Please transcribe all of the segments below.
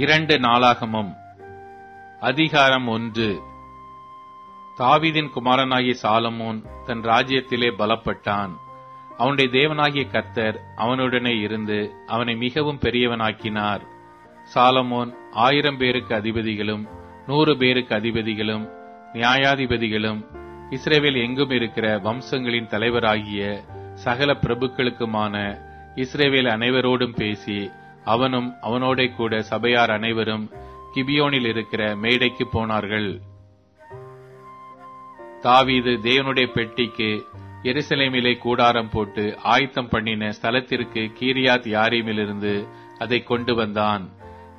இரண்டு நாளாகமம் அதிகாரம் 1. தாவீதின் குமாரனாகிய சாலமோன் தன் ராஜ்யத்திலே பலப்பட்டான். அவனுடைய தேவனாகிய கர்த்தர் அவனுடனே இருந்து அவனை மிகவும் பெரியவனாக்கினார். சாலமோன் 1000 பேருக்கு அதிபதிகளும் 100 பேருக்கு அதிபதிகளும் நியாயாதிபதிகளும் இஸ்ரவேல் எங்கும் இருக்கிற வம்சங்களின் தலைவராகிய சகல பிரபுக்களுக்குமான இஸ்ரவேல் அனைவரோடும் பேசி, அவனும் அவனோட கூட சபையார் அனைவரும் கிபியோனில் இருக்கிற மேடைக்கு போனார்கள். தாவீது தேவனுடைய பெட்டிக்கு எருசலேமிலே கூடாரம் போட்டு ஆயத்தம் பண்ணின ஸ்தலத்திற்கு கீரியாத் யாரீமிலிருந்து அதை கொண்டு வந்தான்.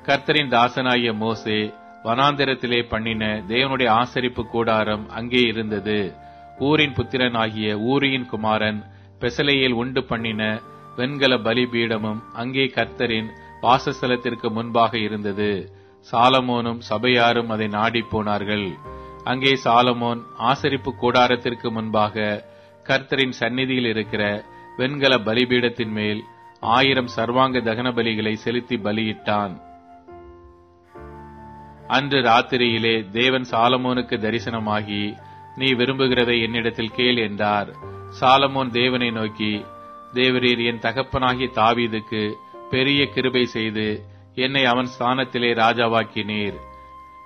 கர்த்தரின் தாசனாகிய மோசே வனாந்திரத்திலே பண்ணின தேவனுடைய ஆசரிப்பு கூடாரம் அங்கே இருந்தது. ஊரின் புத்திரனாகிய ஊரியின் குமாரன் பெசலேயேல் உண்டு பண்ணின வெண்கல பலிபீடமும் அங்கே கர்த்தரின் வாசஸ்தலத்திற்கு முன்பாக இருந்தது. சாலமோனும் சபையாரும் அதை நாடி போனார்கள். அங்கே சாலமோன் ஆசரிப்பு கூடாரத்திற்கு முன்பாக கர்த்தரின் சந்நிதியில் இருக்கிற வெண்கல பலிபீடத்தின் மேல் 1000 சர்வாங்க தகன பலிகளை செலுத்தி பலியிட்டான். அன்று ராத்திரியிலே தேவன் சாலமோனுக்கு தரிசனமாகி, நீ விரும்புகிறதை என்னிடத்தில் கேள் என்றார். சாலமோன் தேவனை நோக்கி, தேவரீர் என் தகப்பனாகிய தாவீதுக்கு பெரிய கிருபை செய்து என்னை அவன் ஸ்தானத்திலே ராஜாவாக்கினீர்.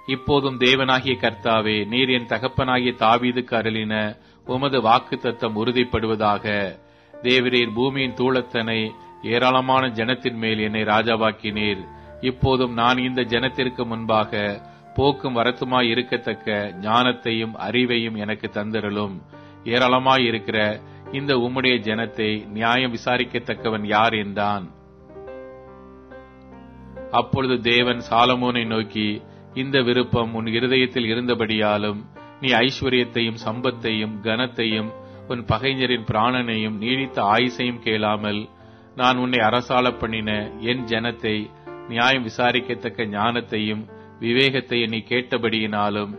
இப்போதும் தேவனாகிய கர்த்தாவே, நீர் என் தகப்பனாகிய தாவீதுக்கு அருளின உமது வாக்குத்தத்தம் உறுதிப்படுவதாக. தேவரீர் பூமியின் தூளத்தனை ஏராளமான ஜனத்தின் மேல் என்னை ராஜாவாக்கினீர். இப்போதும் நான் இந்த ஜனத்திற்கு முன்பாக போக்கும் வரத்துமாய் இருக்கத்தக்க ஞானத்தையும் அறிவையும் எனக்கு தந்திரலும். ஏராளமாயிருக்கிற இந்த உம்முடைய ஜனத்தை நியாயம் விசாரிக்கத்தக்கவன் யார் என்றான். அப்பொழுது தேவன் சாலமோனை நோக்கி, இந்த விருப்பம் உன் இருதயத்தில் இருந்தபடியாலும் நீ ஐஸ்வர்யத்தையும் சம்பத்தையும் கனத்தையும் உன் பகைஞரின் பிராணனையும் நீடித்த ஆயுசையும் கேளாமல் நான் உன்னை அரசாள பண்ணின என் ஜனத்தை நியாயம் விசாரிக்கத்தக்க ஞானத்தையும் விவேகத்தையும் நீ கேட்டபடியினாலும்,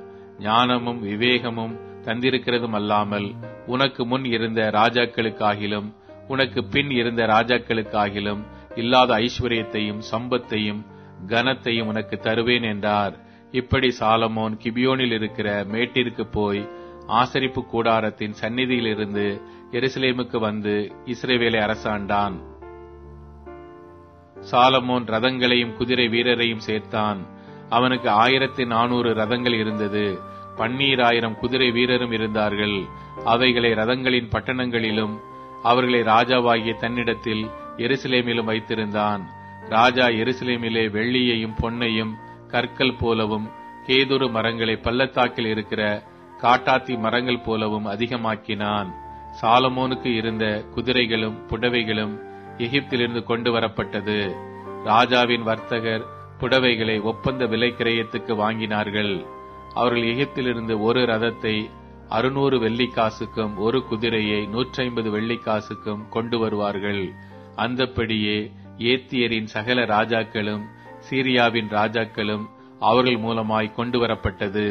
ஞானமும் விவேகமும் தந்திருக்கிறதும் அல்லாமல் உனக்கு முன் இருந்த ராஜாக்களுக்காகிலும் உனக்கு பின் இருந்த ராஜாக்களுக்காகிலும் இல்லாத ஐஸ்வர்யத்தையும் சம்பத்தையும் கனத்தையும் உனக்கு தருவேன் என்றார். இப்படி சாலமோன் கிபியோனில் இருக்கிற மேட்டிற்கு போய் ஆசரிப்பு கூடாரத்தின் சந்நிதியிலிருந்து எருசலேமுக்கு வந்து இஸ்ரவேலை அரசாண்டான். சாலமோன் ரதங்களையும் குதிரை வீரரையும் சேர்த்தான். அவனுக்கு 1400 ரதங்கள் இருந்தது. 12000 குதிரை வீரரும் இருந்தார்கள். அவைகளை ரதங்களின் பட்டணங்களிலும் அவர்களை ராஜாவாகிய தன்னிடத்தில் எருசலேமிலும் வைத்திருந்தான். ராஜா எருசலேமிலே வெள்ளியையும் பொன்னையும் கற்கள் போலவும் கேதுரு மரங்களை பள்ளத்தாக்கில் இருக்கிற காட்டாத்தி மரங்கள் போலவும் அதிகமாக்கினான். சாலமோனுக்கு இருந்த குதிரைகளும் புடவைகளும் எகிப்திலிருந்து கொண்டு வரப்பட்டது. ராஜாவின் வர்த்தகர் புடவைகளை ஒப்பந்த விலை கிரயத்துக்கு வாங்கினார்கள். அவர்கள் எகிப்திலிருந்து ஒரு ரதத்தை 600 வெள்ளிக்காசுக்கும் ஒரு குதிரையை 150 வெள்ளிக்காசுக்கும் கொண்டு வருவார்கள். அந்தப்படியே ஏத்தியரின் சகல ராஜாக்களும் சீரியாவின் ராஜாக்களும் அவர்கள் மூலமாய் கொண்டு வரப்பட்டது.